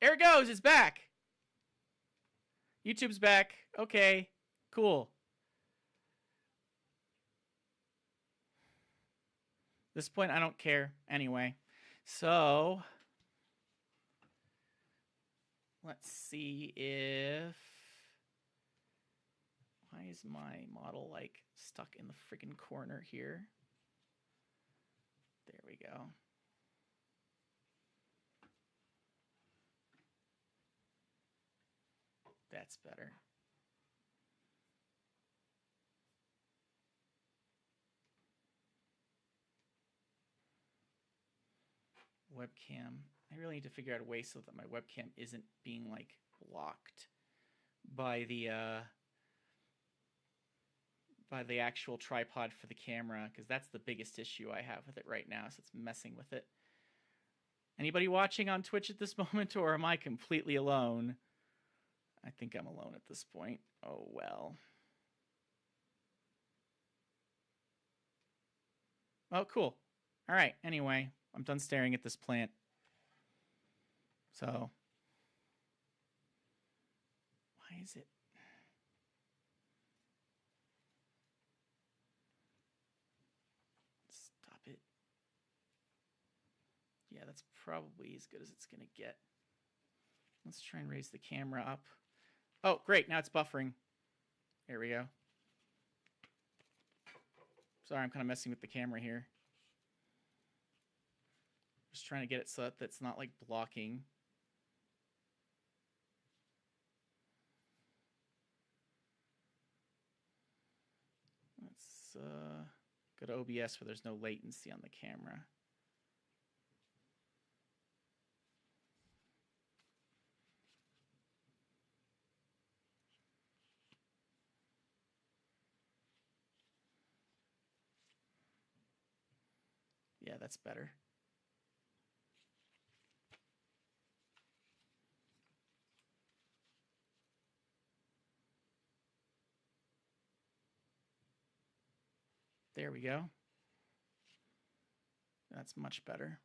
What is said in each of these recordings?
There it goes. It's back. YouTube's back. Okay, cool. At this point, I don't care anyway. So let's see if... Why is my model like stuck in the friggin' corner here? There we go. That's better. Webcam. I really need to figure out a way so that my webcam isn't being like blocked by the actual tripod for the camera, because that's the biggest issue I have with it right now, so it's messing with it. Anybody watching on Twitch at this moment, or am I completely alone? I think I'm alone at this point. Oh well. Oh, cool. All right, anyway, I'm done staring at this plant. So, why is it? Stop it. Yeah, that's probably as good as it's going to get. Let's try and raise the camera up. Oh, great. Now it's buffering. There we go. Sorry, I'm kind of messing with the camera here. Just trying to get it so that it's not like blocking. Let's go to OBS where there's no latency on the camera. Yeah, that's better. There we go. That's much better.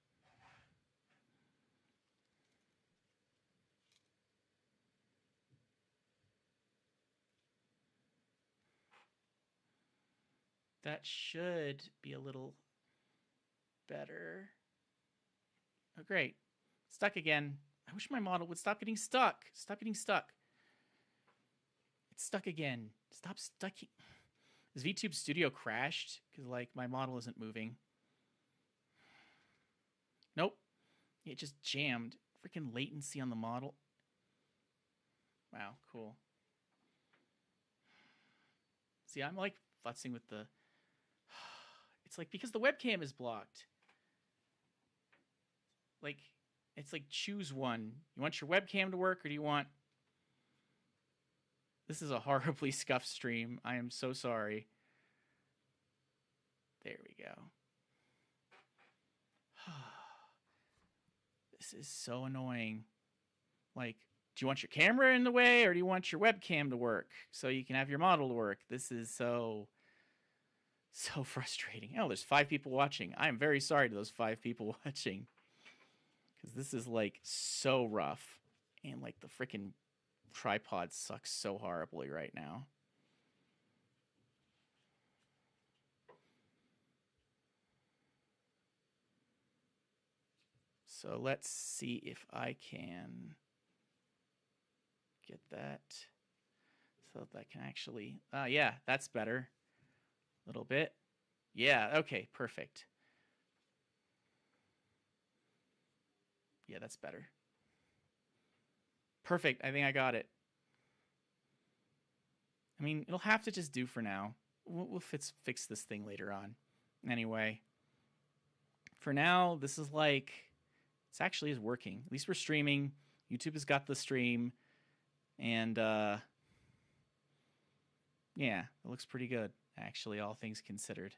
That should be a little better. Oh, great. Stuck again. I wish my model would stop getting stuck. Stop getting stuck. It's stuck again. Stop stucking. Is VTube Studio crashed? Because, like, my model isn't moving. Nope. It just jammed. Freaking latency on the model. Wow, cool. See, I'm, like, futzing with the... It's like, because the webcam is blocked. Like, it's like, choose one. You want your webcam to work, or do you want... This is a horribly scuffed stream. I am so sorry. There we go. This is so annoying. Like, do you want your camera in the way, or do you want your webcam to work so you can have your model to work? This is so frustrating. Oh, there's 5 people watching. I am very sorry to those 5 people watching, because this is, like, so rough. And, like, the freaking tripod sucks so horribly right now. So let's see if I can get that so that I can actually... yeah, that's better. A little bit. Yeah, okay, perfect. Yeah, that's better. Perfect, I think I got it. I mean, it'll have to just do for now. We'll fix this thing later on. Anyway, for now, this is like... This actually is working. At least we're streaming. YouTube has got the stream. And, yeah, it looks pretty good, actually, all things considered.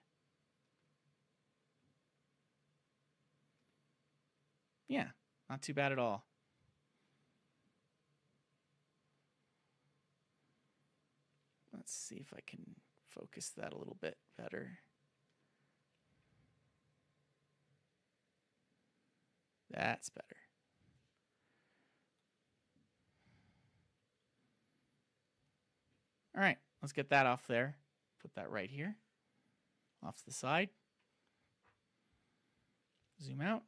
Yeah, not too bad at all. Let's see if I can focus that a little bit better. That's better. All right, let's get that off there. Put that right here, off to the side. Zoom out.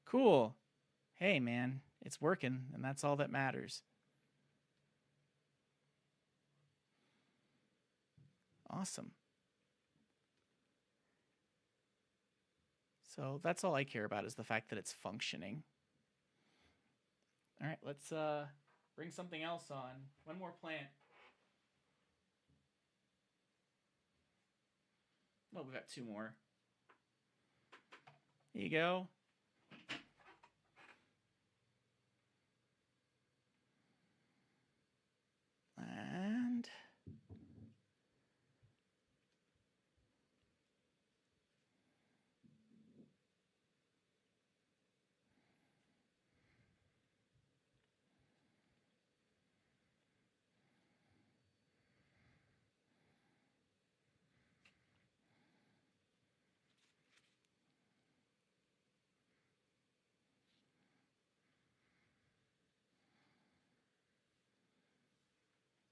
Cool. Hey, man, it's working, and that's all that matters. Awesome. So that's all I care about is the fact that it's functioning. All right, let's bring something else on. One more plant. Oh, we've got two more. There you go. And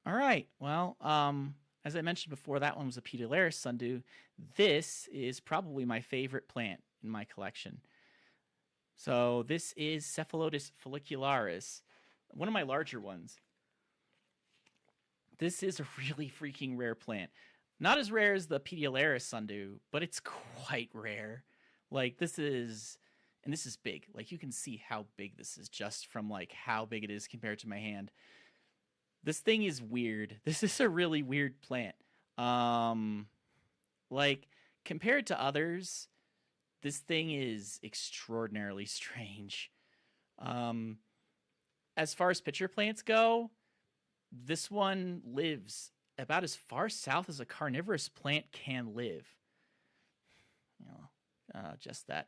all right. Well, as I mentioned before, that one was a Pedalaris sundew. This is probably my favorite plant in my collection. So this is Cephalotus follicularis, one of my larger ones. This is a really freaking rare plant. Not as rare as the Pedalaris sundew, but it's quite rare. Like this is big. Like you can see how big this is just from like how big it is compared to my hand. This thing is weird. This is a really weird plant. Like compared to others, this thing is extraordinarily strange. As far as pitcher plants go, this one lives about as far south as a carnivorous plant can live. You know, just that.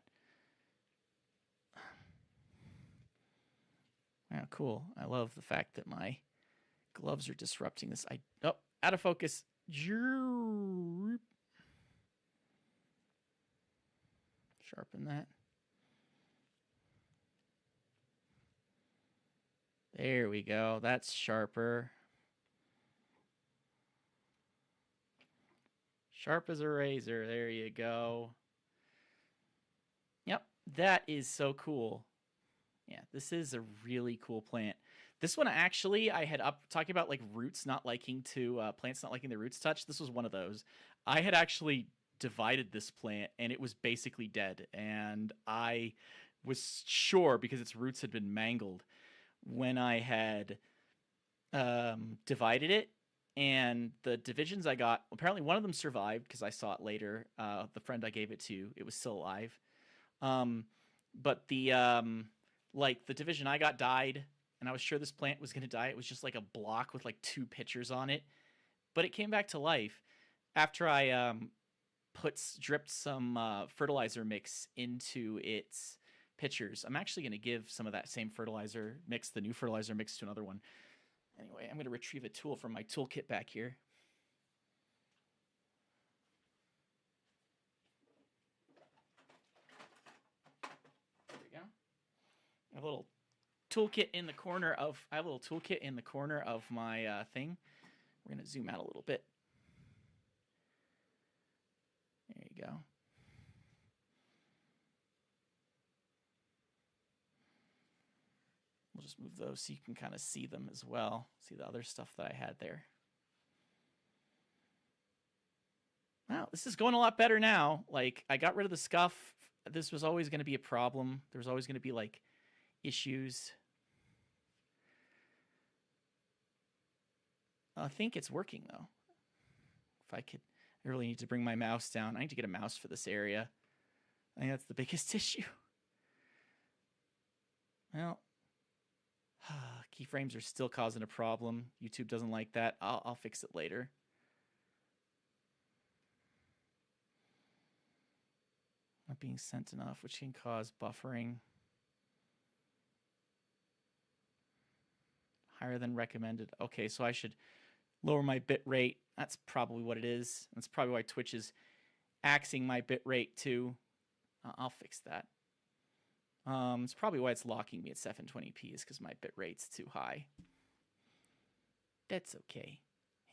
Yeah, cool. I love the fact that my gloves are disrupting this. Oh, out of focus. Sharpen that. There we go. That's sharper. Sharp as a razor. There you go. Yep, that is so cool. Yeah, this is a really cool plant. This one actually, I had up talking about like roots not liking to plants not liking the roots touch. This was one of those. I had actually divided this plant and it was basically dead, and I was sure because its roots had been mangled when I had divided it. And the divisions I got, apparently one of them survived because I saw it later. The friend I gave it to, it was still alive. But the like the division I got died, and I was sure this plant was going to die. It was just like a block with like 2 pitchers on it, but it came back to life after I dripped some fertilizer mix into its pitchers. I'm actually going to give some of that same fertilizer mix, the new fertilizer mix, to another one. Anyway, I'm going to retrieve a tool from my toolkit back here. There we go. I have a little toolkit in the corner of my thing. We're going to zoom out a little bit. There you go. We'll just move those so you can kind of see them as well. See the other stuff that I had there. Wow, this is going a lot better now. Like, I got rid of the scuff. This was always going to be a problem. There was always going to be, like, issues. I think it's working, though. If I could, I really need to bring my mouse down. I need to get a mouse for this area. I think that's the biggest issue. Well, keyframes are still causing a problem. YouTube doesn't like that. I'll fix it later. Not being sent enough, which can cause buffering. Higher than recommended. Okay, so I should lower my bit rate. That's probably what it is. That's probably why Twitch is axing my bit rate too. I'll fix that. It's probably why it's locking me at 720p is because my bit rate's too high. That's okay.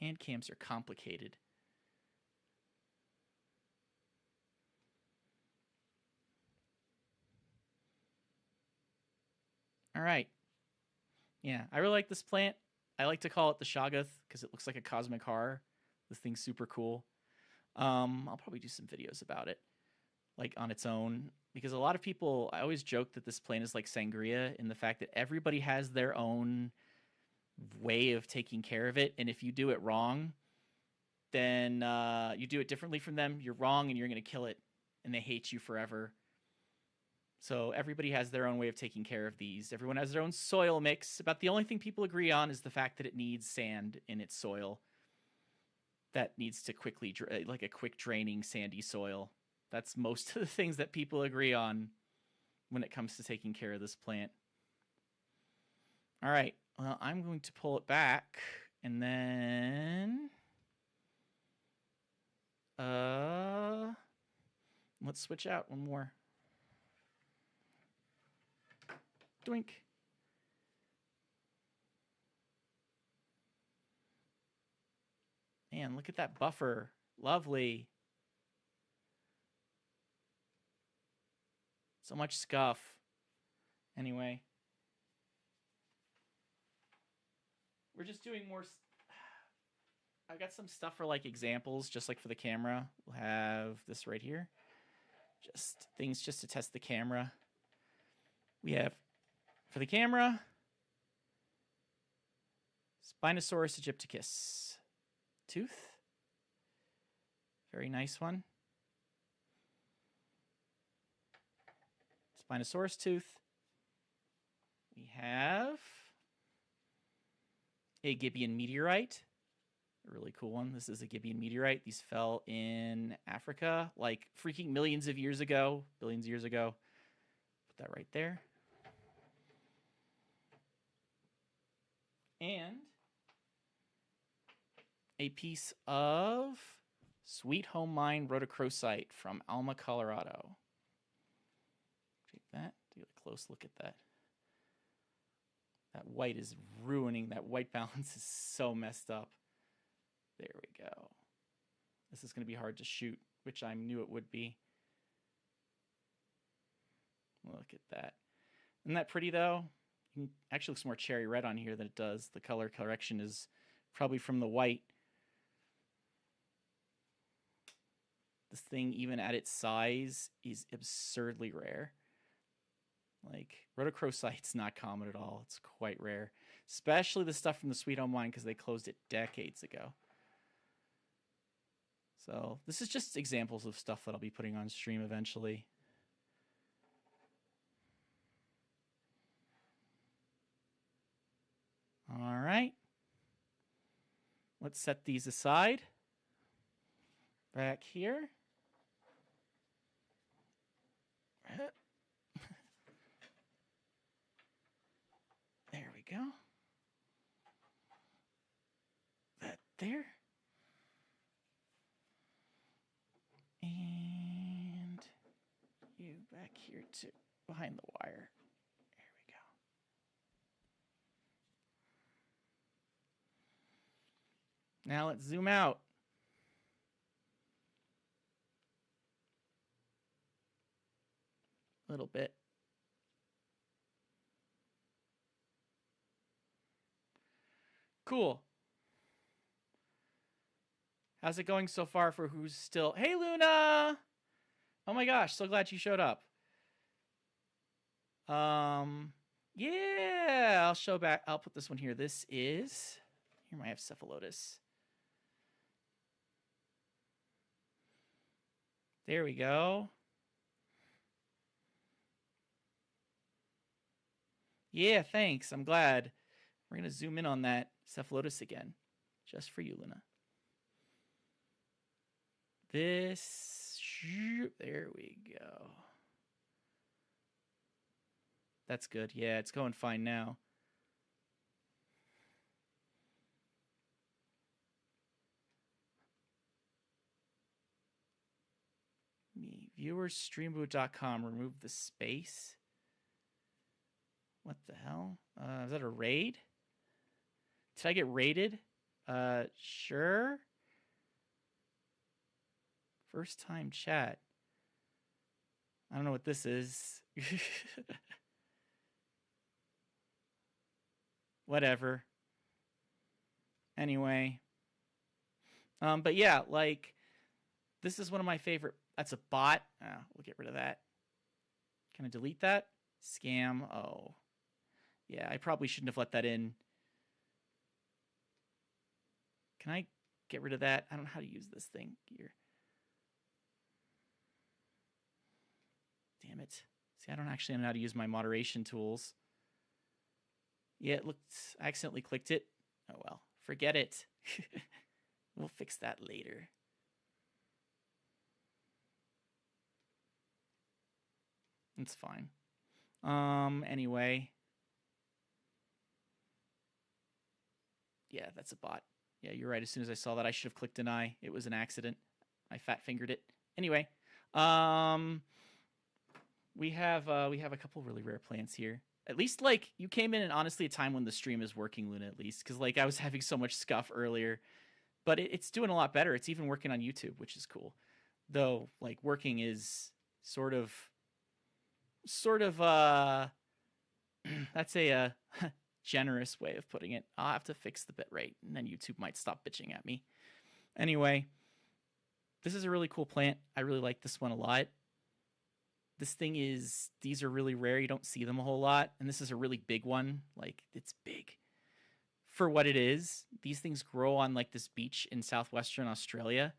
Hand cams are complicated. All right. Yeah, I really like this plant. I like to call it the Shoggoth because it looks like a cosmic horror. This thing's super cool. I'll probably do some videos about it, like on its own, because a lot of people, I always joke that this plant is like sangria in the fact that everybody has their own way of taking care of it, and if you do it wrong, then you do it differently from them, you're wrong, and you're going to kill it, and they hate you forever. So everybody has their own way of taking care of these. Everyone has their own soil mix. About the only thing people agree on is the fact that it needs sand in its soil. That needs to quickly, like a quick draining sandy soil. That's most of the things that people agree on when it comes to taking care of this plant. All right, well, I'm going to pull it back and then let's switch out one more. Doink. Man, look at that buffer. Lovely. So much scuff. Anyway. We're just doing more. I've got some stuff for like examples, just like for the camera. We'll have this right here. Just things just to test the camera. We have, for the camera, Spinosaurus aegypticus tooth. Very nice one. Spinosaurus tooth. We have a Gibeon meteorite. A really cool one. This is a Gibeon meteorite. These fell in Africa like freaking millions of years ago, billions of years ago. Put that right there. And a piece of Sweet Home Mine rhodochrosite from Alma, Colorado. Take that. Do a close look at that. That white is ruining. That white balance is so messed up. There we go. This is going to be hard to shoot, which I knew it would be. Look at that. Isn't that pretty, though? It actually looks more cherry red on here than it does. The color correction is probably from the white. This thing, even at its size, is absurdly rare. Like, rhodochrosite's not common at all. It's quite rare. Especially the stuff from the Sweet Home Mine because they closed it decades ago. So this is just examples of stuff that I'll be putting on stream eventually. All right. Let's set these aside. Back here. There we go. That there. And you back here too, behind the wire. There we go. Now let's zoom out. A little bit. Cool. How's it going so far for who's still... Hey, Luna! Oh my gosh, so glad you showed up. Yeah, I'll show back. I'll put this one here. This is... Here I have cephalotus. There we go. Yeah, thanks. I'm glad. We're going to zoom in on that cephalotus again. Just for you, Luna. This, there we go. That's good. Yeah, it's going fine now. Let me viewersstreamboot.com. Remove the space. What the hell? Is that a raid? Did I get raided? Sure. First time chat. I don't know what this is. Whatever. Anyway. But yeah, like, this is one of my favorite. That's a bot. We'll get rid of that. Can I delete that? Scam. Oh. Yeah, I probably shouldn't have let that in. Can I get rid of that? I don't know how to use this thing here. Damn it. See, I don't actually know how to use my moderation tools. Yeah, it looked... I accidentally clicked it. Oh, well. Forget it. We'll fix that later. It's fine. Anyway. Yeah, that's a bot. Yeah, you're right. As soon as I saw that, I should have clicked deny. It was an accident. I fat-fingered it. Anyway. We have a couple really rare plants here. At least, like, you came in at honestly a time when the stream is working, Luna, at least. Because, like, I was having so much scuff earlier. But it's doing a lot better. It's even working on YouTube, which is cool. Though, like, working is sort of that's a generous way of putting it. I'll have to fix the bitrate, and then YouTube might stop bitching at me. Anyway, this is a really cool plant. I really like this one a lot. These are really rare. You don't see them a whole lot. And this is a really big one. Like, it's big. For what it is, these things grow on, like, this beach in southwestern Australia.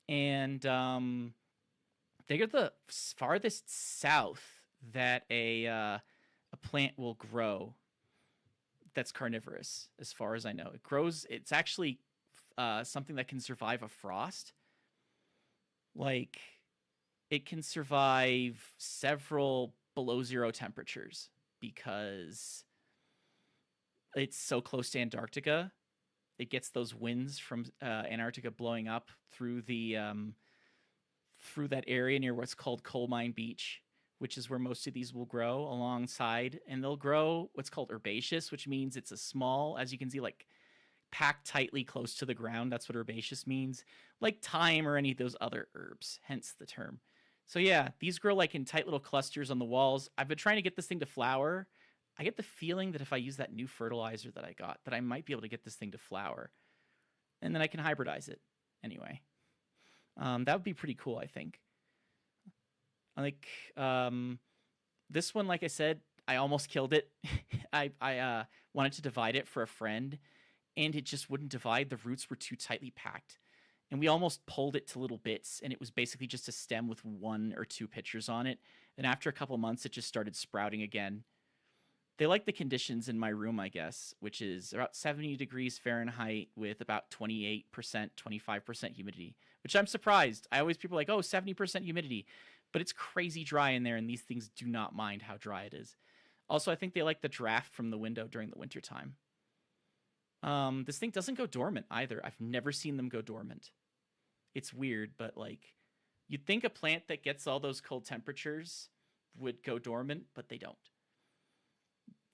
And they're the farthest south that a plant will grow that's carnivorous, as far as I know. It's actually something that can survive a frost. Like... It can survive several below zero temperatures because it's so close to Antarctica. It gets those winds from Antarctica blowing up through through that area near what's called Coal Mine Beach, which is where most of these will grow alongside. And they'll grow what's called herbaceous, which means it's a small, as you can see, like packed tightly close to the ground. That's what herbaceous means. Like thyme or any of those other herbs, hence the term. So yeah, these grow like in tight little clusters on the walls. I've been trying to get this thing to flower. I get the feeling that if I use that new fertilizer that I got, that I might be able to get this thing to flower. And then I can hybridize it. Anyway. That would be pretty cool, I think. This one, like I said, I almost killed it. I wanted to divide it for a friend, and it just wouldn't divide. The roots were too tightly packed. And we almost pulled it to little bits, and it was basically just a stem with 1 or 2 pictures on it. And after a couple months, it just started sprouting again. They like the conditions in my room, I guess, which is about 70 degrees Fahrenheit with about 28%, 25% humidity, which I'm surprised. People are like, oh, 70% humidity. But it's crazy dry in there, and these things do not mind how dry it is. Also, I think they like the draft from the window during the wintertime. This thing doesn't go dormant either. I've never seen them go dormant. It's weird, but like, you'd think a plant that gets all those cold temperatures would go dormant, but they don't.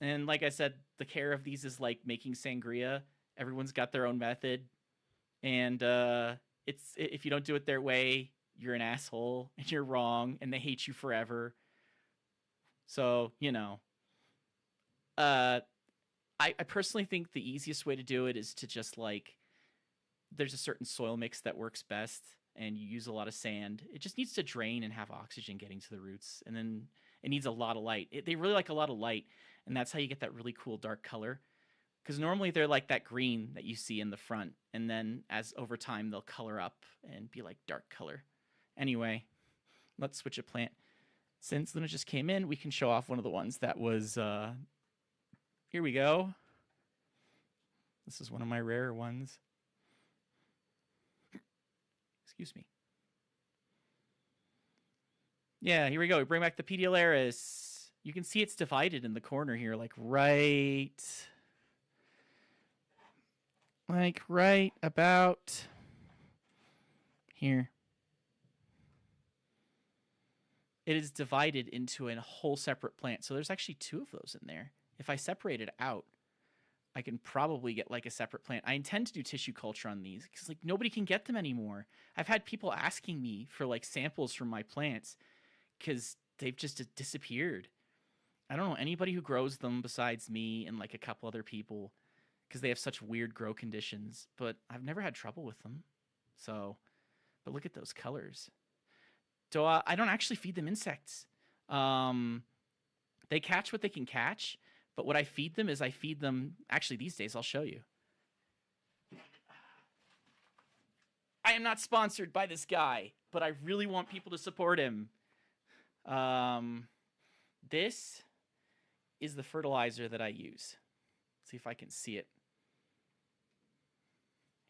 And like I said, the care of these is like making sangria. Everyone's got their own method. And if you don't do it their way, you're an asshole and you're wrong and they hate you forever. So, you know, I personally think the easiest way to do it is to just like, there's a certain soil mix that works best and you use a lot of sand. It just needs to drain and have oxygen getting to the roots. And then it needs a lot of light. They really like a lot of light. And that's how you get that really cool dark color. Because normally they're like that green that you see in the front. And then as over time, they'll color up and be like dark color. Anyway, let's switch a plant. Since Luna just came in, we can show off one of the ones that was... Here we go. This is one of my rare ones. Excuse me. Yeah, here we go. We bring back the Pediolaris. You can see it's divided in the corner here, like right about here. it is divided into a whole separate plant. So there's actually 2 of those in there. If I separate it out, I can probably get like a separate plant. I intend to do tissue culture on these because like nobody can get them anymore. I've had people asking me for like samples from my plants because they've just disappeared. I don't know anybody who grows them besides me and like a couple other people because they have such weird grow conditions, but I've never had trouble with them. So, but look at those colors. So I don't actually feed them insects. They catch what they can catch, but what I feed them is I feed them, actually these days I'll show you. I am not sponsored by this guy, but I really want people to support him. This is the fertilizer that I use. Let's see if I can see it.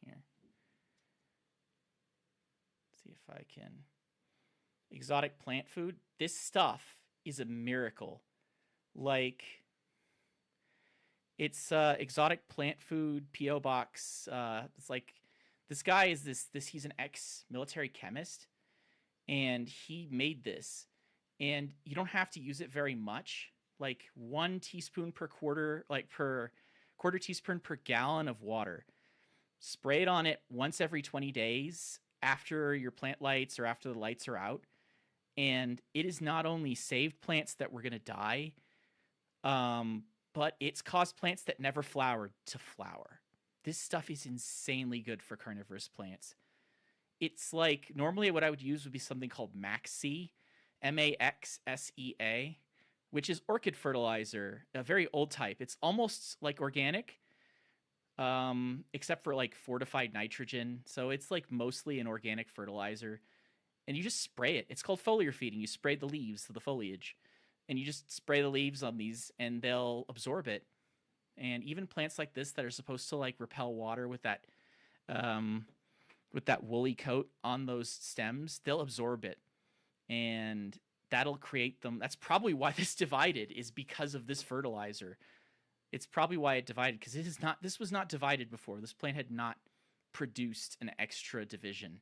Here. Let's see if I can. Exotic plant food. This stuff is a miracle. Like, it's exotic plant food P.O. box. It's like, this guy is he's an ex-military chemist, and he made this. And you don't have to use it very much. Like 1 teaspoon per quarter teaspoon per gallon of water. Spray it on it once every 20 days after your plant lights or after the lights are out. And it has not only saved plants that were going to die, but it's caused plants that never flowered to flower. This stuff is insanely good for carnivorous plants. It's like, normally what I would use would be something called Maxea, Maxsea, which is orchid fertilizer, a very old type. It's almost like organic, except for like fortified nitrogen. So it's like mostly an organic fertilizer. And you just spray it. It's called foliar feeding. You spray the leaves, the foliage, and you just spray the leaves on these, and they'll absorb it. And even plants like this that are supposed to like repel water with that woolly coat on those stems, they'll absorb it, and that'll create them. That's probably why this divided, is because of this fertilizer. It's probably why it divided, because this was not divided before. This plant had not produced an extra division.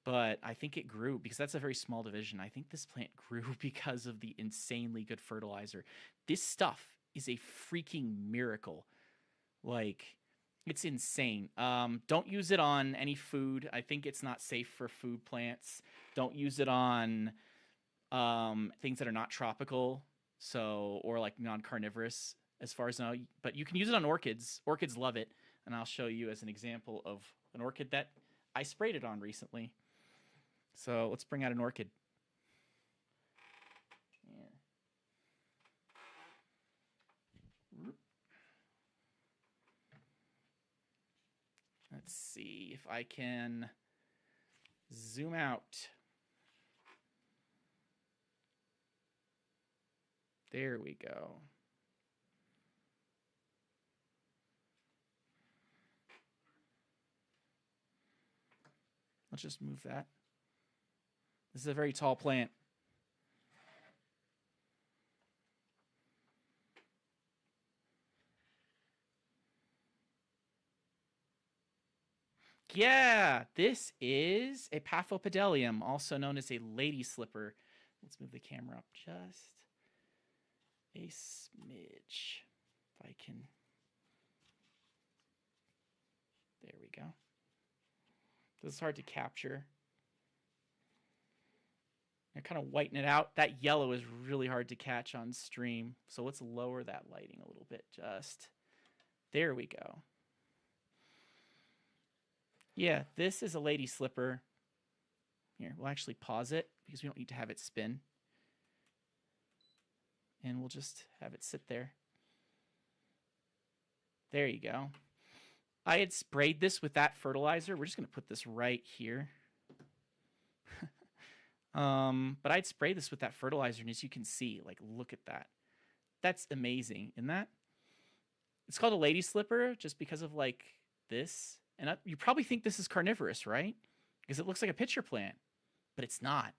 But I think it grew because that's a very small division. I think this plant grew because of the insanely good fertilizer. This stuff is a freaking miracle. Like, it's insane. Don't use it on any food. I think it's not safe for food plants. Don't use it on things that are not tropical, or like non-carnivorous, as far as I know. But you can use it on orchids. Orchids love it. And I'll show you as an example of an orchid that I sprayed it on recently. So let's bring out an orchid. Yeah. Let's see if I can zoom out. There we go. Let's just move that. This is a very tall plant. Yeah, this is a Paphopedalium, also known as a lady slipper. Let's move the camera up just a smidge. If I can. There we go. This is hard to capture. I kind of whiten it out. That yellow is really hard to catch on stream. So let's lower that lighting a little bit. Just there we go. Yeah, this is a lady slipper. Here, we'll actually pause it because we don't need to have it spin. And we'll just have it sit there. There you go. I had sprayed this with that fertilizer. We're just going to put this right here. But I'd spray this with that fertilizer, and as you can see, like, look at that. That's amazing, isn't that? It's called a lady slipper just because of, like, this. And you probably think this is carnivorous, right? Because it looks like a pitcher plant, but it's not.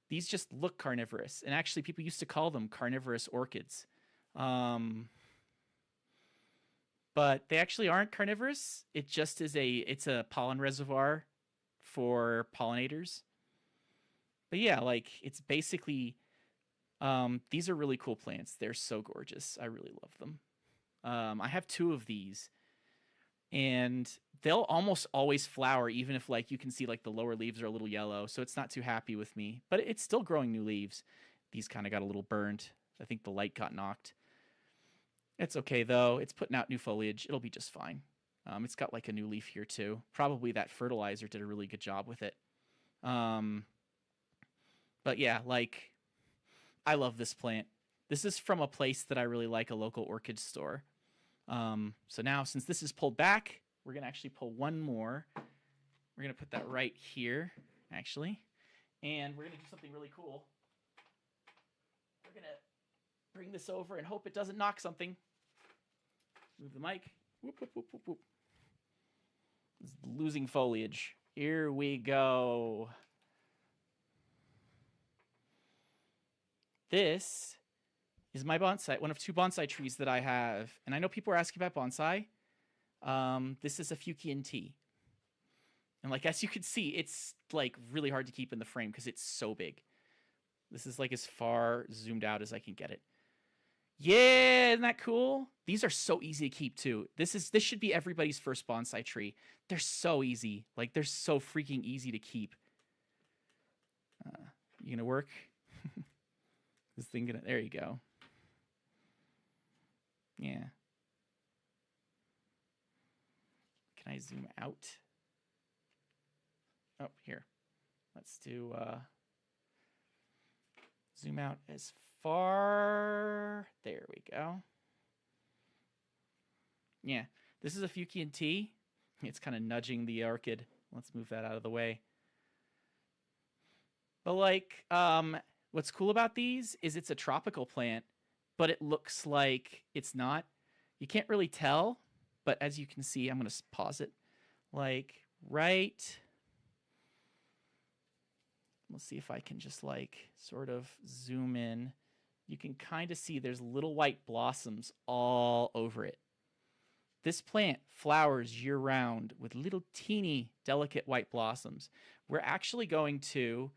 These just look carnivorous, and actually people used to call them carnivorous orchids. But they actually aren't carnivorous. It just is it's a pollen reservoir for pollinators. But yeah, like it's basically these are really cool plants. They're so gorgeous. I really love them. I have 2 of these, and they'll almost always flower, even if like you can see like the lower leaves are a little yellow. So it's not too happy with me, but it's still growing new leaves. These kind of got a little burned. I think the light got knocked. It's okay though. It's putting out new foliage. It'll be just fine. It's got like a new leaf here too. Probably that fertilizer did a really good job with it. Um, but yeah, like I love this plant. This is from a place that I really like, a local orchid store. So now, since this is pulled back, we're going to actually pull one more. We're going to put that right here, actually. And we're going to do something really cool. We're going to bring this over and hope it doesn't knock something. Move the mic. Whoop, whoop, whoop, whoop, whoop. It's losing foliage. Here we go. This is my bonsai, one of 2 bonsai trees that I have. And I know people are asking about bonsai. This is a Fukian tea. And like, as you can see, it's like really hard to keep in the frame because it's so big. This is like as far zoomed out as I can get it. Yeah, isn't that cool? These are so easy to keep too. This should be everybody's first bonsai tree. They're so easy. Like they're so freaking easy to keep. You gonna work? This thing gonna, there you go. Yeah. Can I zoom out? Oh, here. Let's do zoom out as far. There we go. Yeah, this is a Fukian tea. It's kind of nudging the orchid. Let's move that out of the way. But like, what's cool about these is it's a tropical plant, but it looks like it's not. You can't really tell, but as you can see, I'm going to pause it. Like, right. Let's see if I can just like sort of zoom in. You can kind of see there's little white blossoms all over it. This plant flowers year-round with little teeny delicate white blossoms. We're actually going to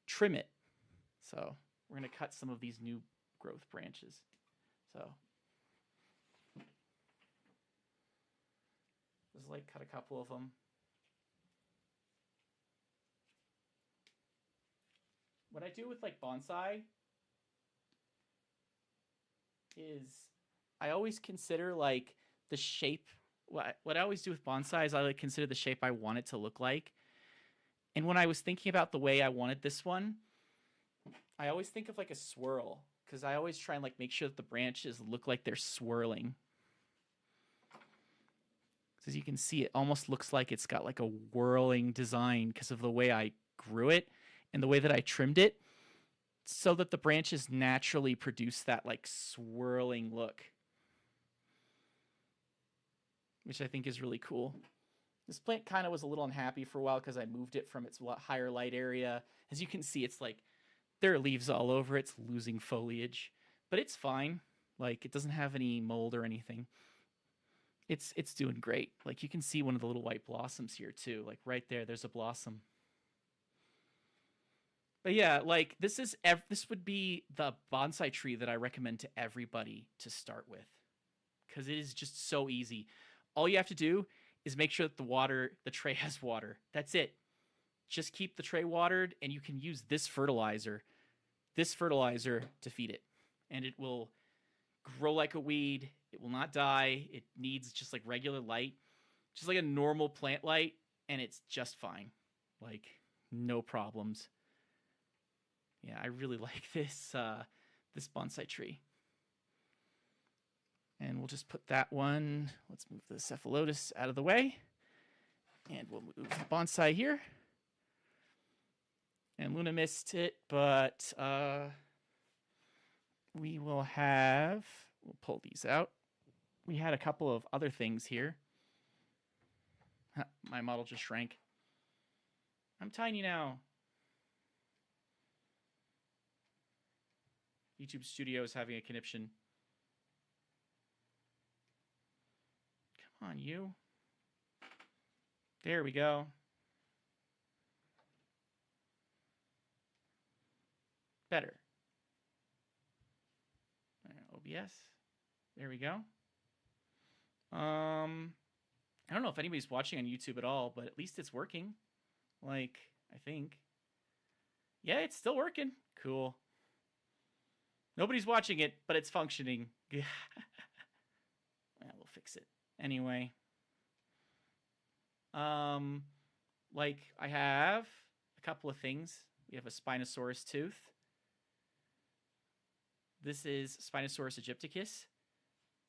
trim it. So we're going to cut some of these new growth branches. So just like cut a couple of them. What I do with like bonsai is I always consider like the shape. What I always do with bonsai is I like consider the shape I want it to look like. And when I was thinking about the way I wanted this one, I always think of like a swirl because I always try and like make sure that the branches look like they're swirling. As you can see, it almost looks like it's got like a whirling design because of the way I grew it and the way that I trimmed it so that the branches naturally produce that like swirling look, which I think is really cool. This plant kind of was a little unhappy for a while because I moved it from its higher light area. As you can see, it's like there are leaves all over it. It's losing foliage, but it's fine. Like it doesn't have any mold or anything. It's doing great. Like you can see one of the little white blossoms here too. Like right there, there's a blossom. But yeah, like this would be the bonsai tree that I recommend to everybody to start with because it is just so easy. All you have to do is make sure that the tray has water. That's it. Just keep the tray watered and you can use this fertilizer to feed it. And it will grow like a weed. It will not die. It needs just like regular light, just like a normal plant light, and it's just fine. Like no problems. Yeah, I really like this this bonsai tree. And we'll just put that one. Let's move the cephalotus out of the way. And we'll move the bonsai here. And Luna missed it, but we will have, we'll pull these out. We had a couple of other things here. My model just shrank. I'm tiny now. YouTube Studio is having a conniption. Come on, you. There we go. Better. OBS. There we go. I don't know if anybody's watching on YouTube at all, but at least it's working. Like, I think. Yeah, it's still working. Cool. Nobody's watching it, but it's functioning. Yeah, we'll fix it. Anyway. Like, I have a couple of things. We have a Spinosaurus tooth. This is Spinosaurus aegypticus.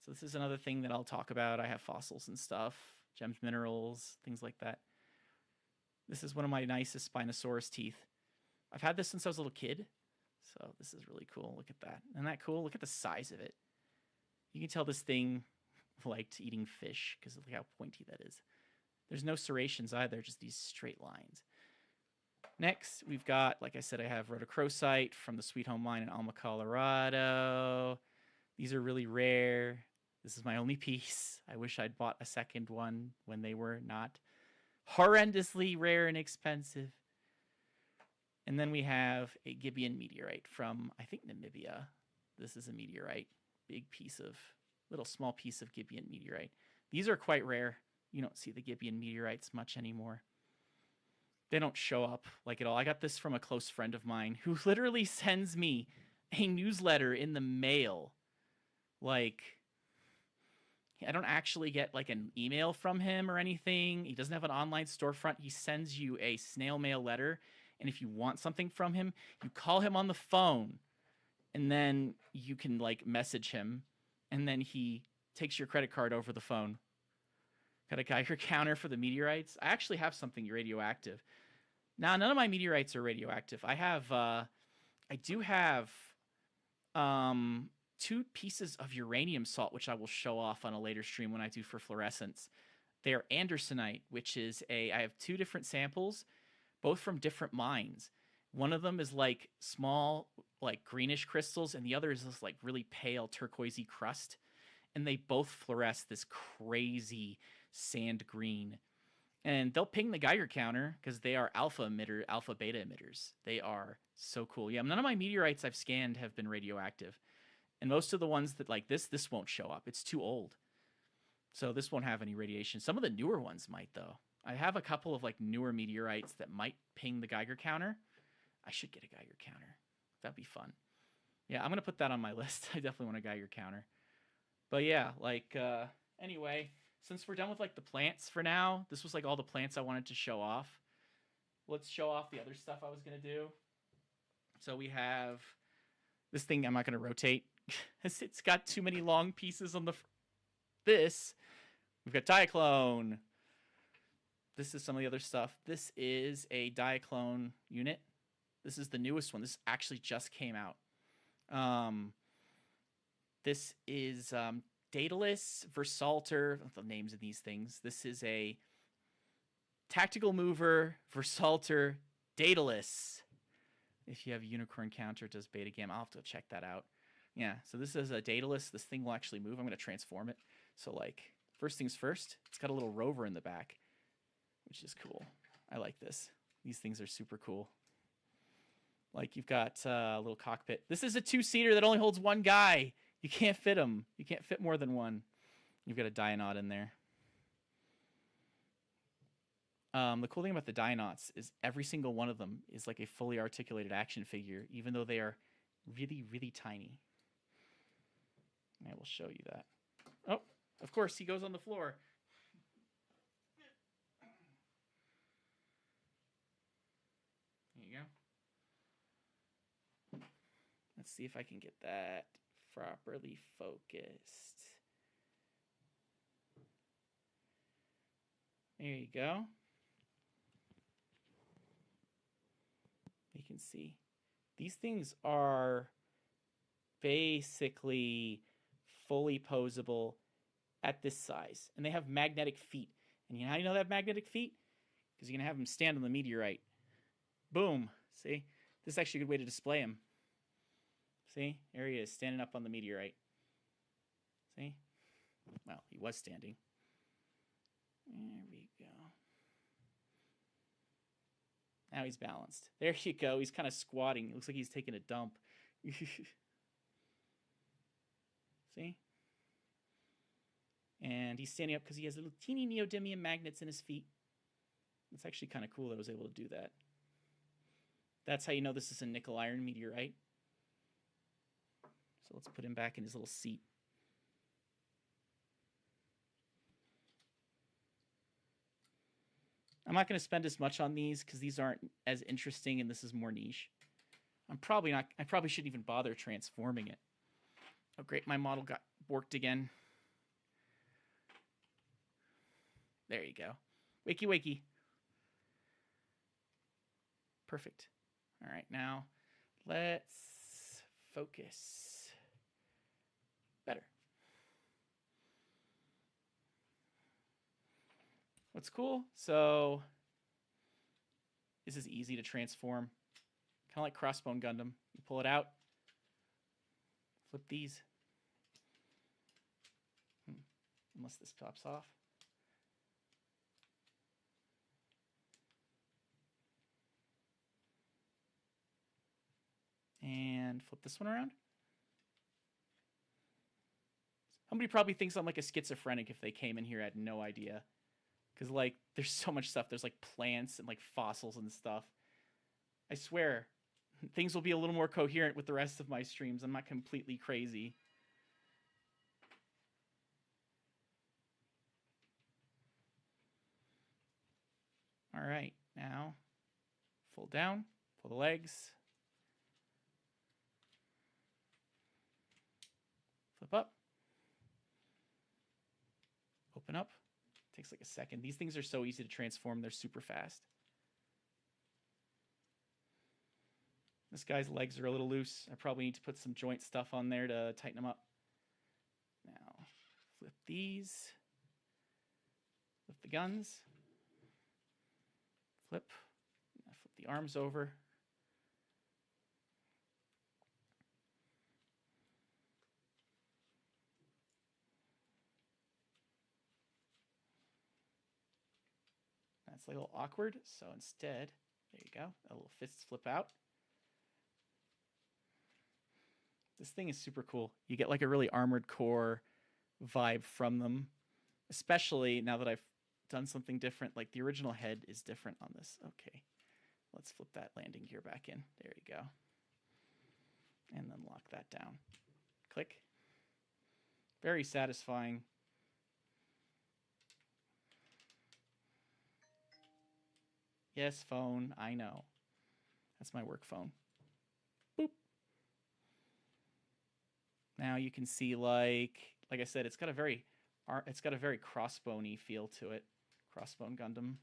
So this is another thing that I'll talk about. I have fossils and stuff, gems, minerals, things like that. This is one of my nicest Spinosaurus teeth. I've had this since I was a little kid. So this is really cool. Look at that. Isn't that cool? Look at the size of it. You can tell this thing liked eating fish because look how pointy that is. There's no serrations either, just these straight lines. Next, we've got, like I said, I have rhodochrosite from the Sweet Home Mine in Alma, Colorado. These are really rare. This is my only piece. I wish I'd bought a second one when they were not horrendously rare and expensive. And then we have a Gibeon meteorite from, I think, Namibia. This is a meteorite. Big piece of, little small piece of Gibeon meteorite. These are quite rare. You don't see the Gibeon meteorites much anymore. They don't show up like at all. I got this from a close friend of mine who literally sends me a newsletter in the mail. Like, I don't actually get like an email from him or anything. He doesn't have an online storefront. He sends you a snail mail letter. And if you want something from him, you call him on the phone. And then you can like message him. And then he takes your credit card over the phone. Got a Geiger counter for the meteorites. I actually have something radioactive. Now, none of my meteorites are radioactive. I do have 2 pieces of uranium salt, which I will show off on a later stream when I do for fluorescence. They are andersonite, which is I have 2 different samples, both from different mines. One of them is like small, like greenish crystals, and the other is this like really pale turquoisey crust. And they both fluoresce this crazy sand green. And they'll ping the Geiger counter because they are alpha beta emitters. They are so cool. Yeah, none of my meteorites I've scanned have been radioactive. And most of the ones that like this won't show up. It's too old. So this won't have any radiation. Some of the newer ones might, though. I have a couple of like newer meteorites that might ping the Geiger counter. I should get a Geiger counter. That'd be fun. Yeah, I'm going to put that on my list. I definitely want a Geiger counter. But yeah, like, anyway, since we're done with like the plants for now, this was like all the plants I wanted to show off. Let's show off the other stuff I was going to do. So we have this thing I'm not going to rotate. It's got too many long pieces on this. We've got diaclone. This is some of the other stuff. This is a diaclone unit. This is the newest one. This actually just came out. This is Daedalus, Versalter, the names of these things. This is a tactical mover, Versalter, Daedalus. If you have a unicorn counter, it does beta gamma. I'll have to check that out. Yeah, so this is a Daedalus. This thing will actually move. I'm going to transform it. So, like, first things first, it's got a little rover in the back, which is cool. I like this. These things are super cool. Like, you've got a little cockpit. This is a 2-seater that only holds one guy. You can't fit them. You can't fit more than one. You've got a Dionaut in there. The cool thing about the Dionauts is every single one of them is like a fully articulated action figure, even though they are really, really tiny. I will show you that. Oh, of course, he goes on the floor. There you go. Let's see if I can get that properly focused. There you go. You can see these things are basically fully posable at this size, and they have magnetic feet. And you know how you know they have magnetic feet? Because you're gonna have them stand on the meteorite. Boom. See, this is actually a good way to display him. See, there he is, standing up on the meteorite. See? Well, he was standing. There we go. Now he's balanced. There you go. He's kind of squatting. It looks like he's taking a dump. See? And he's standing up because he has little teeny neodymium magnets in his feet. It's actually kind of cool that I was able to do that. That's how you know this is a nickel iron meteorite. So let's put him back in his little seat. I'm not going to spend as much on these because these aren't as interesting and this is more niche. I probably shouldn't even bother transforming it. Oh great, my model got borked again. There you go. Wakey, wakey. Perfect. All right, now let's focus. Better. What's cool? So this is easy to transform. Kind of like Crossbone Gundam. You pull it out, flip these. Unless this pops off. And flip this one around. Somebody probably thinks I'm like a schizophrenic if they came in here. I had no idea. Because like there's so much stuff. There's like plants and like fossils and stuff. I swear things will be a little more coherent with the rest of my streams. I'm not completely crazy. All right, now fold down, pull the legs. Flip up. Open up. Takes like a second. These things are so easy to transform. They're super fast. This guy's legs are a little loose. I probably need to put some joint stuff on there to tighten them up. Now, flip these. Flip the guns. Flip. Flip the arms over. That's a little awkward, so instead, there you go, a little fists flip out. This thing is super cool. You get like a really Armored Core vibe from them, especially now that I've done something different. Like the original head is different on this. Okay, let's flip that landing gear back in. There you go. And then lock that down. Click. Very satisfying. Yes, phone, I know. That's my work phone. Boop. Now you can see like I said, it's got a very crossbone-y feel to it. Crossbone Gundam.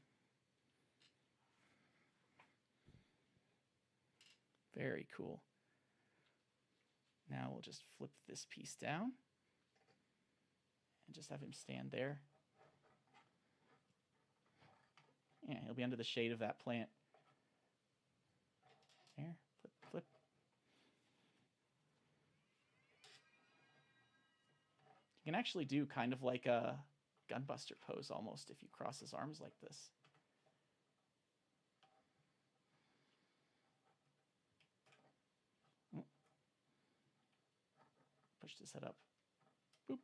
Very cool. Now we'll just flip this piece down and just have him stand there. Yeah, he'll be under the shade of that plant. There, flip, flip. You can actually do kind of like a gunbuster pose almost if you cross his arms like this. Push his head up. Boop.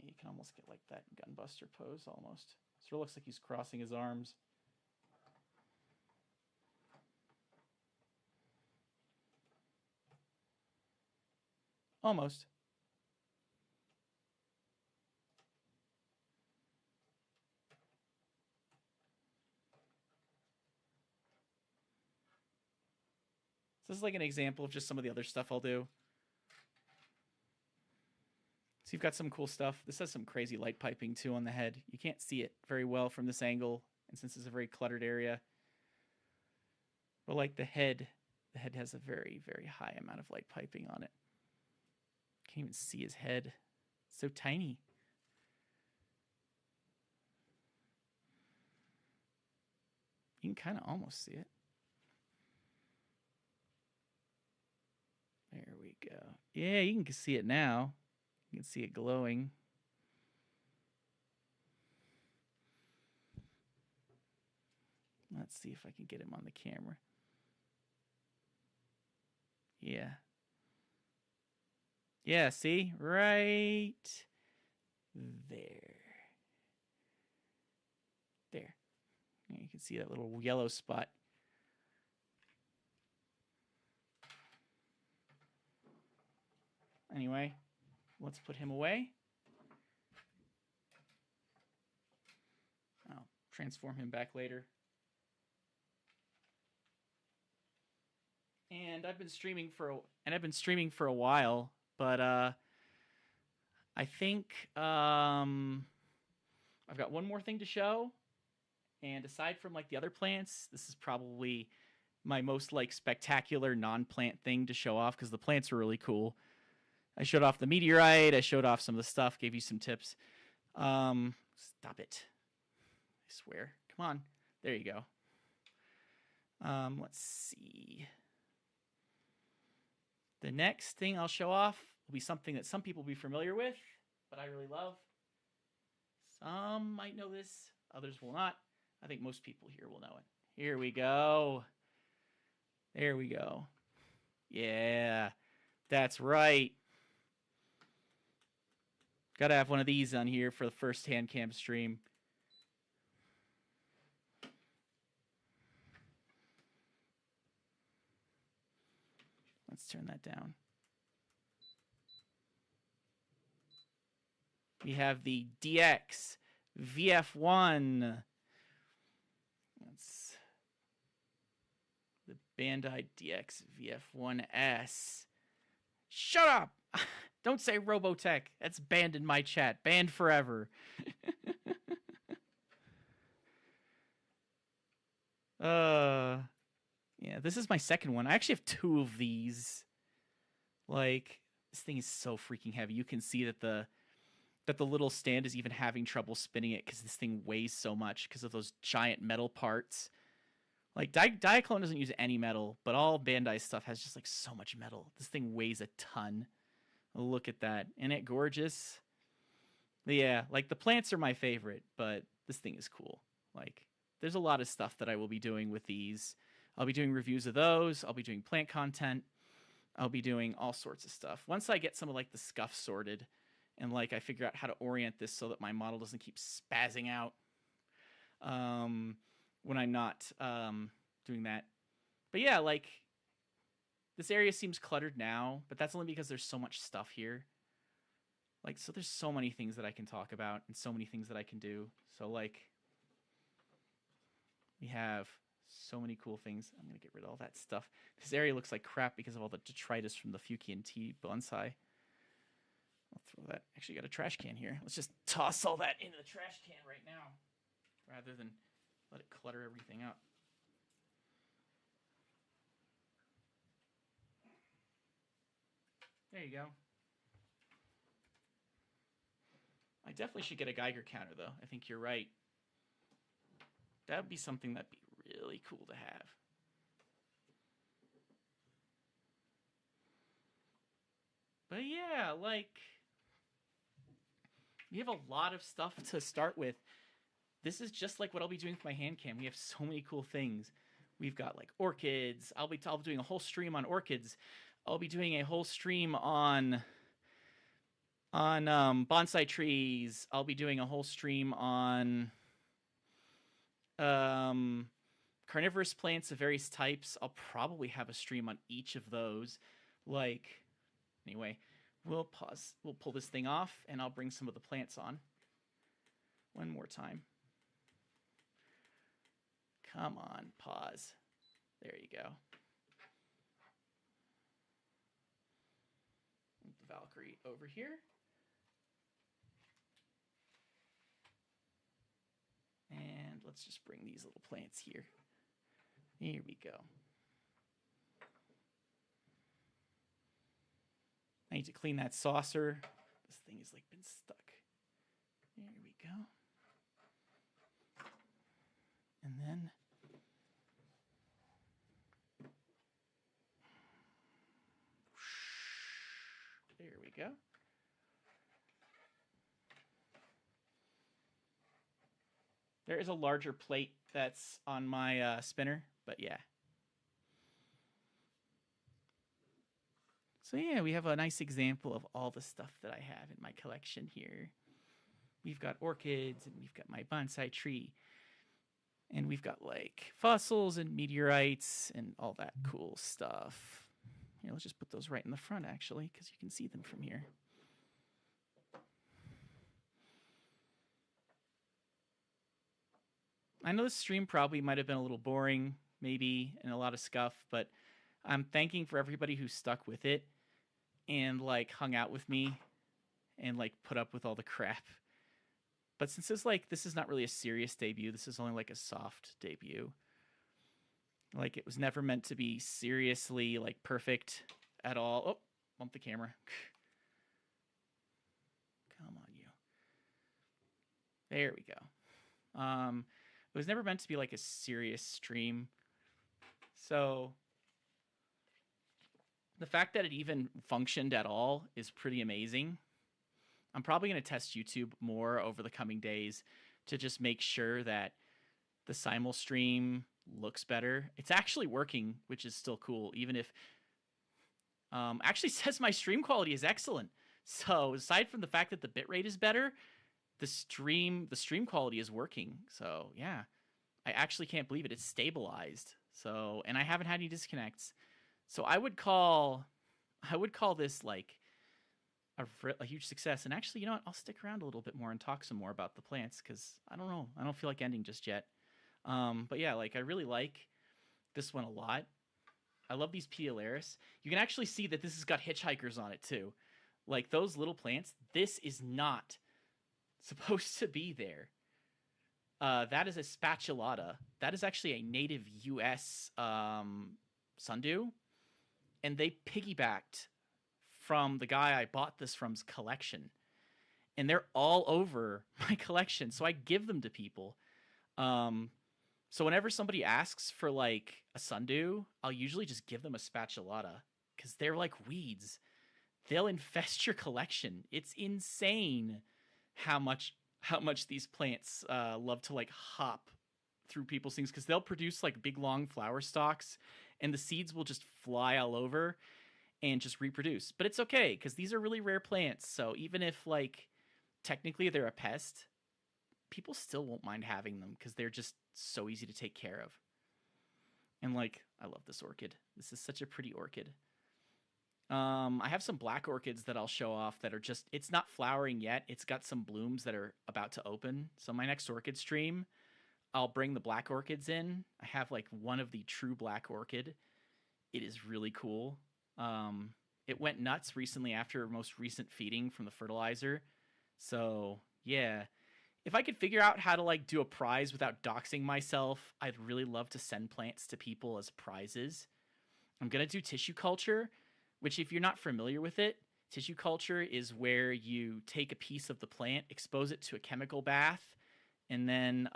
You can almost get like that gunbuster pose almost. Sort of looks like he's crossing his arms. Almost. So this is like an example of just some of the other stuff I'll do. So you've got some cool stuff. This has some crazy light piping too on the head. You can't see it very well from this angle, and since it's a very cluttered area. But like the head has a very, very high amount of light piping on it. Can't even see his head. It's so tiny. You can kind of almost see it. There we go. Yeah, you can see it now. You can see it glowing. Let's see if I can get him on the camera. Yeah. Yeah, see? Right there. There. You can see that little yellow spot. Anyway, let's put him away. I'll transform him back later. And I've been streaming for a while, but I think I've got one more thing to show. And aside from like the other plants, this is probably my most like spectacular non-plant thing to show off because the plants are really cool. I showed off the meteorite. I showed off some of the stuff. Gave you some tips. Stop it! I swear. Come on. There you go. Let's see. The next thing I'll show off will be something that some people will be familiar with, but I really love. Some might know this, others will not. I think most people here will know it. Here we go. There we go. Yeah, that's right. Gotta have one of these on here for the first hand cam stream. Let's turn that down. We have the DX VF1. That's the Bandai DX VF1S. Shut up! Don't say Robotech. That's banned in my chat. Banned forever. Yeah, this is my second one. I actually have two of these. Like, this thing is so freaking heavy. You can see that the little stand is even having trouble spinning it because this thing weighs so much because of those giant metal parts. Like, Diaclone doesn't use any metal, but all Bandai stuff has just, like, so much metal. This thing weighs a ton. Look at that. Isn't it gorgeous? But yeah, like, the plants are my favorite, but this thing is cool. Like, there's a lot of stuff that I will be doing with these. I'll be doing reviews of those. I'll be doing plant content. I'll be doing all sorts of stuff. Once I get some of, like, the scuff sorted and, like, I figure out how to orient this so that my model doesn't keep spazzing out when I'm not doing that. But yeah, like, this area seems cluttered now, but that's only because there's so much stuff here. Like, so there's so many things that I can talk about and so many things that I can do. So, like, we have so many cool things. I'm going to get rid of all that stuff. This area looks like crap because of all the detritus from the Fuki and T bonsai. I'll throw that. Actually, got a trash can here. Let's just toss all that into the trash can right now rather than let it clutter everything up. There you go. I definitely should get a Geiger counter, though. I think you're right. That would be something that'd be really cool to have. But yeah, like, we have a lot of stuff to start with. This is just like what I'll be doing with my hand cam. We have so many cool things. We've got like orchids. I'll be doing a whole stream on orchids. I'll be doing a whole stream on bonsai trees. I'll be doing a whole stream on carnivorous plants of various types. I'll probably have a stream on each of those. Like, anyway, we'll pause. We'll pull this thing off, and I'll bring some of the plants on one more time. Come on, pause. There you go. Move the Valkyrie over here. And let's just bring these little plants here. Here we go. I need to clean that saucer. This thing has like been stuck. There we go. And then there we go. There is a larger plate that's on my spinner. But yeah. So yeah, we have a nice example of all the stuff that I have in my collection here. We've got orchids, and we've got my bonsai tree. And we've got like fossils and meteorites and all that cool stuff. Here, let's just put those right in the front actually, because you can see them from here. I know this stream probably might have been a little boring, maybe, and a lot of scuff, but I'm thanking for everybody who stuck with it and like hung out with me and like put up with all the crap. But since this is not really a serious debut, this is only like a soft debut. Like it was never meant to be seriously like perfect at all. Oh, bump the camera. Come on, you. There we go. It was never meant to be like a serious stream. So the fact that it even functioned at all is pretty amazing. I'm probably going to test YouTube more over the coming days to just make sure that the simul stream looks better. It's actually working, which is still cool, even if actually says my stream quality is excellent. So aside from the fact that the bitrate is better, the stream quality is working. So yeah, I actually can't believe it. It's stabilized. So, and I haven't had any disconnects. So I would call this like a huge success. And actually, you know what? I'll stick around a little bit more and talk some more about the plants because I don't know. I don't feel like ending just yet. But yeah, like I really like this one a lot. I love these Pediolaris. You can actually see that this has got hitchhikers on it too. Like those little plants, this is not supposed to be there. That is a spatulata. That is actually a native U.S. sundew. And they piggybacked from the guy I bought this from's collection. And they're all over my collection. So I give them to people. So whenever somebody asks for like a sundew, I'll usually just give them a spatulata because they're like weeds. They'll infest your collection. It's insane how much these plants love to like hop through people's things because they'll produce like big long flower stalks and the seeds will just fly all over and just reproduce. But it's okay because these are really rare plants. So even if like technically they're a pest, people still won't mind having them because they're just so easy to take care of. And like, I love this orchid. This is such a pretty orchid. I have some black orchids that I'll show off that are just, it's not flowering yet. It's got some blooms that are about to open. So my next orchid stream, I'll bring the black orchids in. I have like one of the true black orchid. It is really cool. It went nuts recently after most recent feeding from the fertilizer. So yeah, if I could figure out how to like do a prize without doxing myself, I'd really love to send plants to people as prizes. I'm going to do tissue culture, which if you're not familiar with it, tissue culture is where you take a piece of the plant, expose it to a chemical bath, and then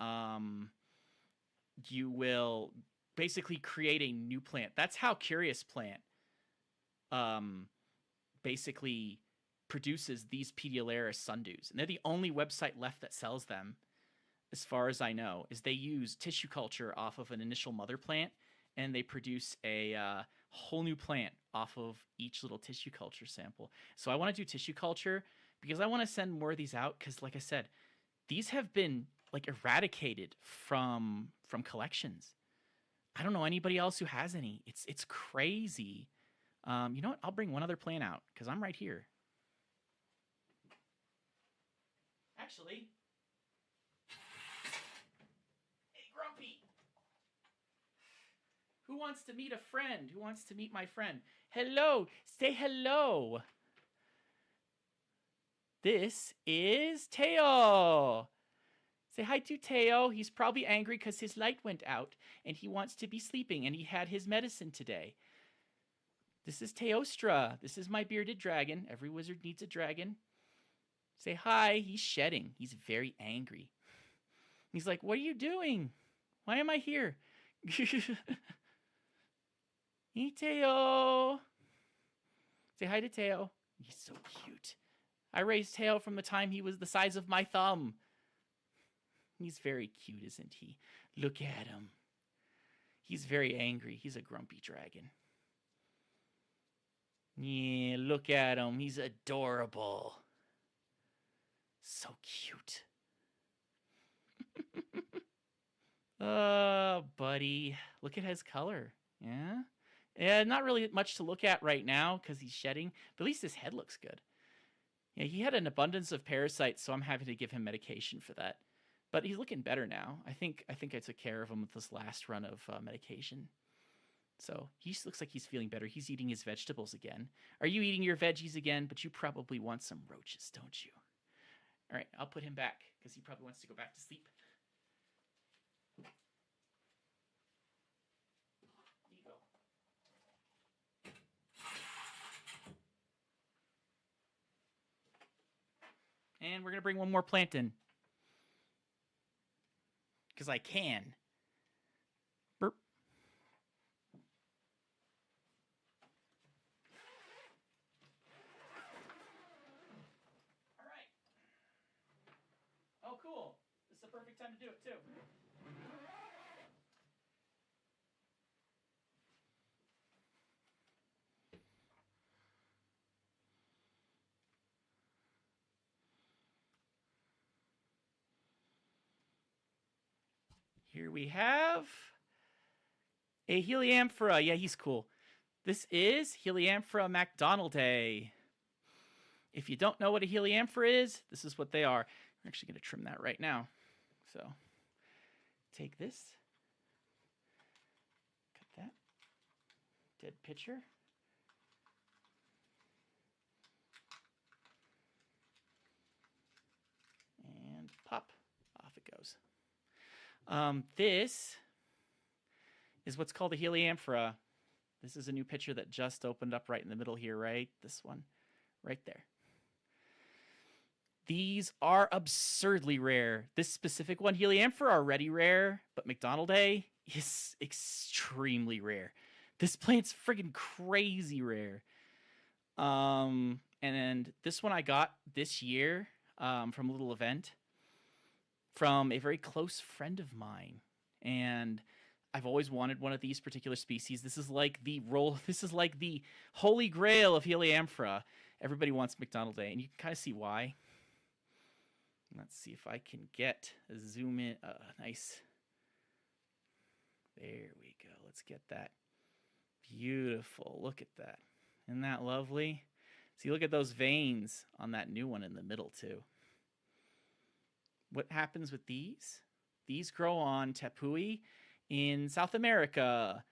you will basically create a new plant. That's how Curious Plant basically produces these Pediolaris sundews. And they're the only website left that sells them, as far as I know, is they use tissue culture off of an initial mother plant, and they produce a whole new plant off of each little tissue culture sample. So I want to do tissue culture because I want to send more of these out because, like I said, these have been like eradicated from collections. I don't know anybody else who has any. It's crazy. You know what? I'll bring one other plant out because I'm right here. Actually, hey, Grumpy. Who wants to meet a friend? Who wants to meet my friend? Hello. Say hello. This is Teo. Say hi to Teo. He's probably angry because his light went out and he wants to be sleeping and he had his medicine today. This is Teostra. This is my bearded dragon. Every wizard needs a dragon. Say hi. He's shedding. He's very angry. He's like, what are you doing? Why am I here? Hey, Teo. Say hi to Teo. He's so cute. I raised Teo from the time he was the size of my thumb. He's very cute, isn't he? Look at him. He's very angry. He's a grumpy dragon. Yeah, look at him. He's adorable. So cute. Buddy. Look at his color. Yeah? Yeah, not really much to look at right now because he's shedding, but at least his head looks good. Yeah, he had an abundance of parasites, so I'm happy to give him medication for that. But he's looking better now. I think I took care of him with this last run of medication. So he looks like he's feeling better. He's eating his vegetables again. Are you eating your veggies again? But you probably want some roaches, don't you? All right, I'll put him back because he probably wants to go back to sleep. Here you go. And we're going to bring one more plant in. Because I can. Burp. All right. Oh, cool. This is the perfect time to do it, too. Here we have a Helianthera. Yeah, he's cool. This is Helianthera MacDonaldae. If you don't know what a Helianthera is, this is what they are. I'm actually going to trim that right now. So take this. Cut that. Dead picture. And pop. Off it goes. This is what's called a Helianthera. This is a new picture that just opened up right in the middle here, right? This one, right there. These are absurdly rare. This specific one, Helianthera, already rare, but MacDonaldae is extremely rare. This plant's friggin' crazy rare. And this one I got this year from a little event from a very close friend of mine. And I've always wanted one of these particular species. This is like the holy grail of Helianthera. Everybody wants MacDonaldae, and you can kind of see why. Let's see if I can get a zoom in. Nice. There we go. Let's get that. Beautiful. Look at that. Isn't that lovely? See, look at those veins on that new one in the middle, too. What happens with these? These grow on tepui in South America,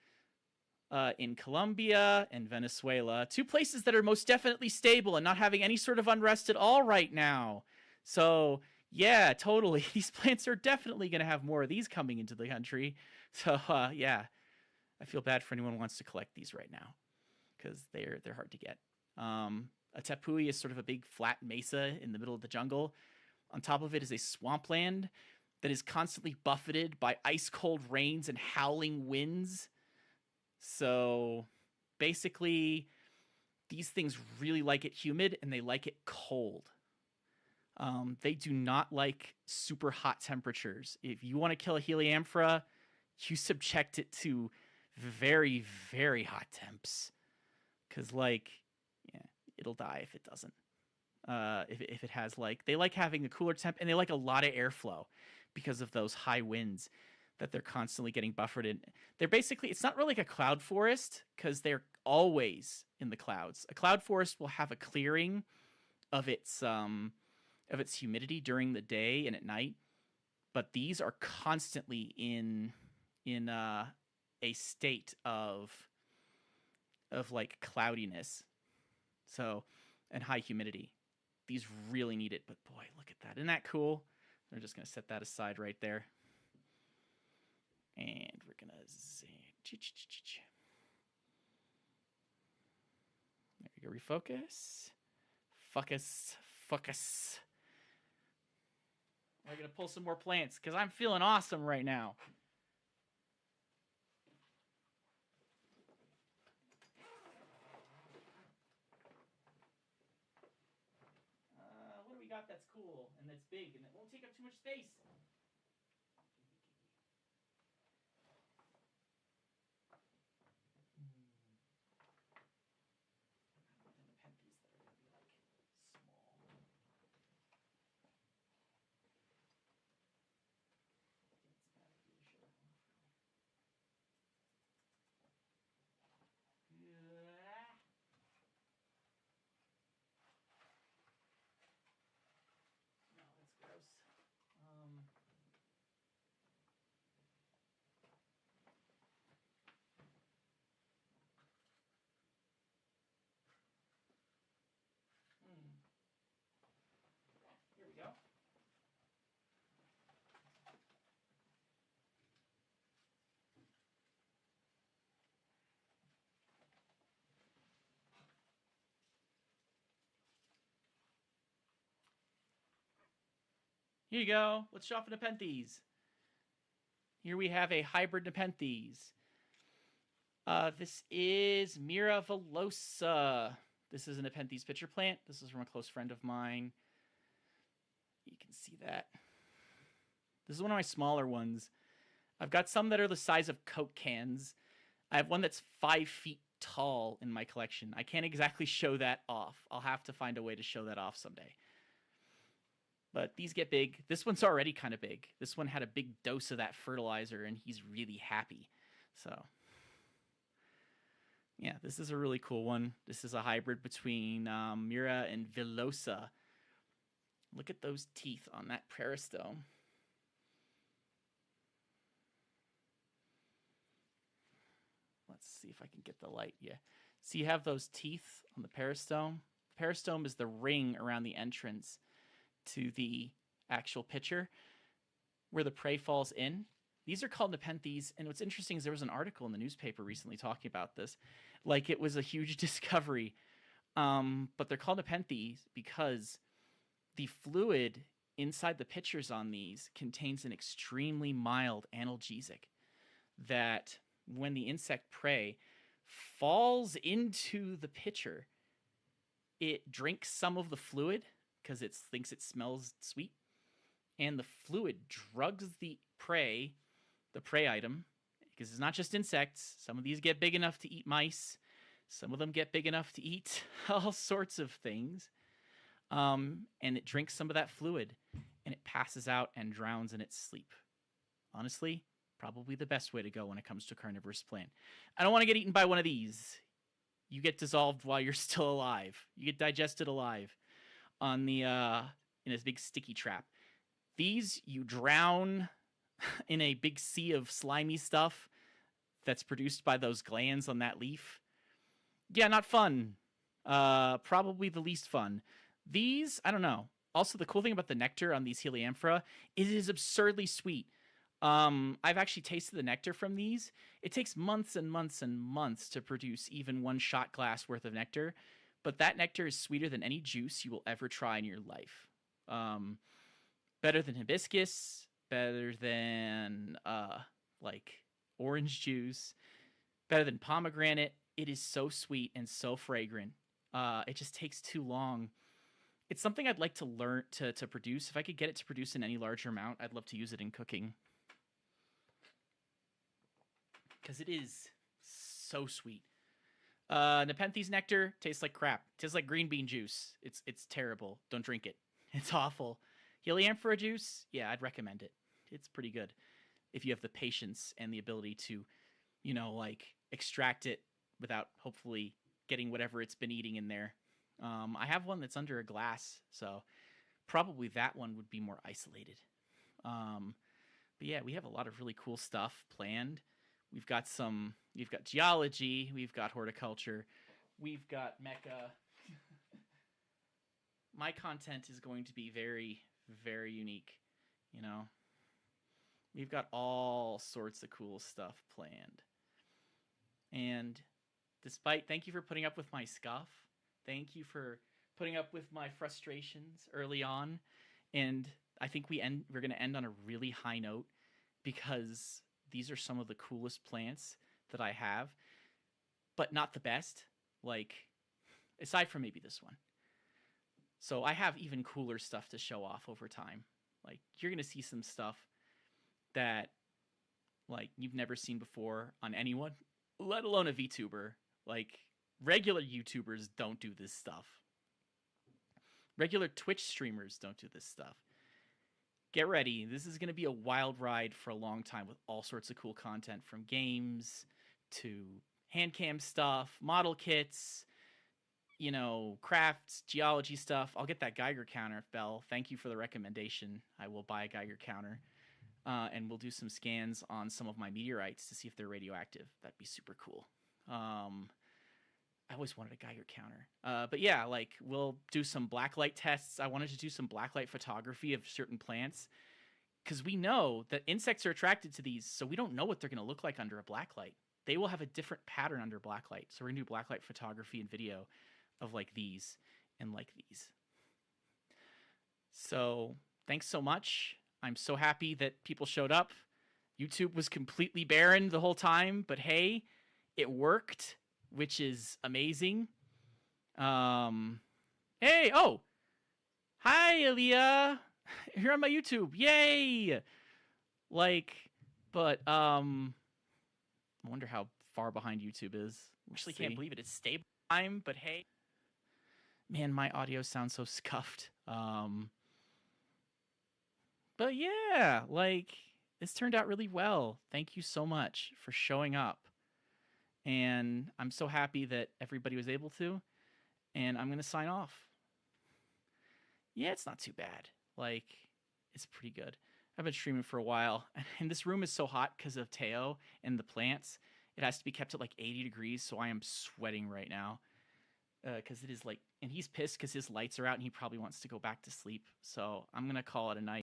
in Colombia and Venezuela. Two places that are most definitely stable and not having any sort of unrest at all right now. So, yeah, totally. These plants are definitely going to have more of these coming into the country. So, yeah, I feel bad for anyone who wants to collect these right now because they're hard to get. A tepui is sort of a big flat mesa in the middle of the jungle. On top of it is a swampland that is constantly buffeted by ice-cold rains and howling winds. So basically, these things really like it humid and they like it cold. They do not like super hot temperatures. If you want to kill a Helianthera, you subject it to very, very hot temps. Because, it'll die if it doesn't. If it has, they like having a cooler temp, and they like a lot of airflow because of those high winds that they're constantly getting buffered in. They're basically, it's not really like a cloud forest because they're always in the clouds. A cloud forest will have a clearing of its humidity during the day and at night, but these are constantly in a state of cloudiness, so, and high humidity. These really need it, but boy, look at that. Isn't that cool? We're just going to set that aside right there. And we're going to there we go. Refocus. Focus. We're going to pull some more plants because I'm feeling awesome right now. What do we got that's cool and that's big and that won't take up too much space? Here you go. Let's show off a Nepenthes. Here we have a hybrid Nepenthes. This is Mira villosa. This is a Nepenthes pitcher plant. This is from a close friend of mine. You can see that. This is one of my smaller ones. I've got some that are the size of Coke cans. I have one that's 5 feet tall in my collection. I can't exactly show that off. I'll have to find a way to show that off someday. But these get big. This one's already kind of big. This one had a big dose of that fertilizer, and he's really happy. So, yeah, this is a really cool one. This is a hybrid between Mira and villosa. Look at those teeth on that peristome. Let's see if I can get the light. Yeah. So you have those teeth on the peristome. The peristome is the ring around the entrance to the actual pitcher where the prey falls in. These are called Nepenthes, and what's interesting is there was an article in the newspaper recently talking about this. Like it was a huge discovery. But they're called Nepenthes because the fluid inside the pitchers on these contains an extremely mild analgesic that when the insect prey falls into the pitcher, it drinks some of the fluid because it thinks it smells sweet, and the fluid drugs the prey item, because it's not just insects. Some of these get big enough to eat mice. Some of them get big enough to eat all sorts of things. And it drinks some of that fluid, and it passes out and drowns in its sleep. Honestly, probably the best way to go when it comes to a carnivorous plant. I don't want to get eaten by one of these. You get dissolved while you're still alive. You get digested alive on the in this big sticky trap. These you drown in a big sea of slimy stuff that's produced by those glands on that leaf. Yeah, not fun. Probably the least fun. These, I don't know. Also, the cool thing about the nectar on these Helianthera is it is absurdly sweet. I've actually tasted the nectar from these. It takes months and months and months to produce even one shot glass worth of nectar, but that nectar is sweeter than any juice you will ever try in your life. Better than hibiscus, better than like orange juice, better than pomegranate. It is so sweet and so fragrant. It just takes too long. It's something I'd like to learn to produce. If I could get it to produce in any larger amount, I'd love to use it in cooking. Because it is so sweet. Nepenthes nectar tastes like crap. Tastes like green bean juice. It's terrible. Don't drink it. It's awful. Helianthera juice, yeah, I'd recommend it. It's pretty good if you have the patience and the ability to, like extract it without hopefully getting whatever it's been eating in there. I have one that's under a glass, so probably that one would be more isolated. But yeah, we have a lot of really cool stuff planned. We've got geology, we've got horticulture, we've got mecha. My content is going to be very, very unique, We've got all sorts of cool stuff planned. And thank you for putting up with my scuff. Thank you for putting up with my frustrations early on. And I think we're going to end on a really high note because these are some of the coolest plants that I have, but not the best, like aside from maybe this one. So I have even cooler stuff to show off over time. Like you're going to see some stuff that like you've never seen before on anyone, let alone a VTuber. Like regular YouTubers don't do this stuff. Regular Twitch streamers don't do this stuff. Get ready. This is going to be a wild ride for a long time with all sorts of cool content, from games to handcam stuff, model kits, crafts, geology stuff. I'll get that Geiger counter, Belle. Thank you for the recommendation. I will buy a Geiger counter. And we'll do some scans on some of my meteorites to see if they're radioactive. That'd be super cool. I always wanted a Geiger counter. But yeah, like we'll do some blacklight tests. I wanted to do some blacklight photography of certain plants because we know that insects are attracted to these, so we don't know what they're going to look like under a blacklight. They will have a different pattern under blacklight. So we're going to do blacklight photography and video of like these and like these. So thanks so much. I'm so happy that people showed up. YouTube was completely barren the whole time, but hey, it worked, which is amazing. Hey, oh, hi, Aaliyah. Here on my YouTube. Yay! Like, but I wonder how far behind YouTube is. Actually, can't believe it. It's stable time, but hey, man, my audio sounds so scuffed. But yeah, like this turned out really well. Thank you so much for showing up. And I'm so happy that everybody was able to. And I'm going to sign off. Yeah, it's not too bad. Like, it's pretty good. I've been streaming for a while. And this room is so hot because of Teo and the plants. It has to be kept at like 80 degrees. So I am sweating right now. Because it is like, and he's pissed because his lights are out and he probably wants to go back to sleep. So I'm going to call it a night.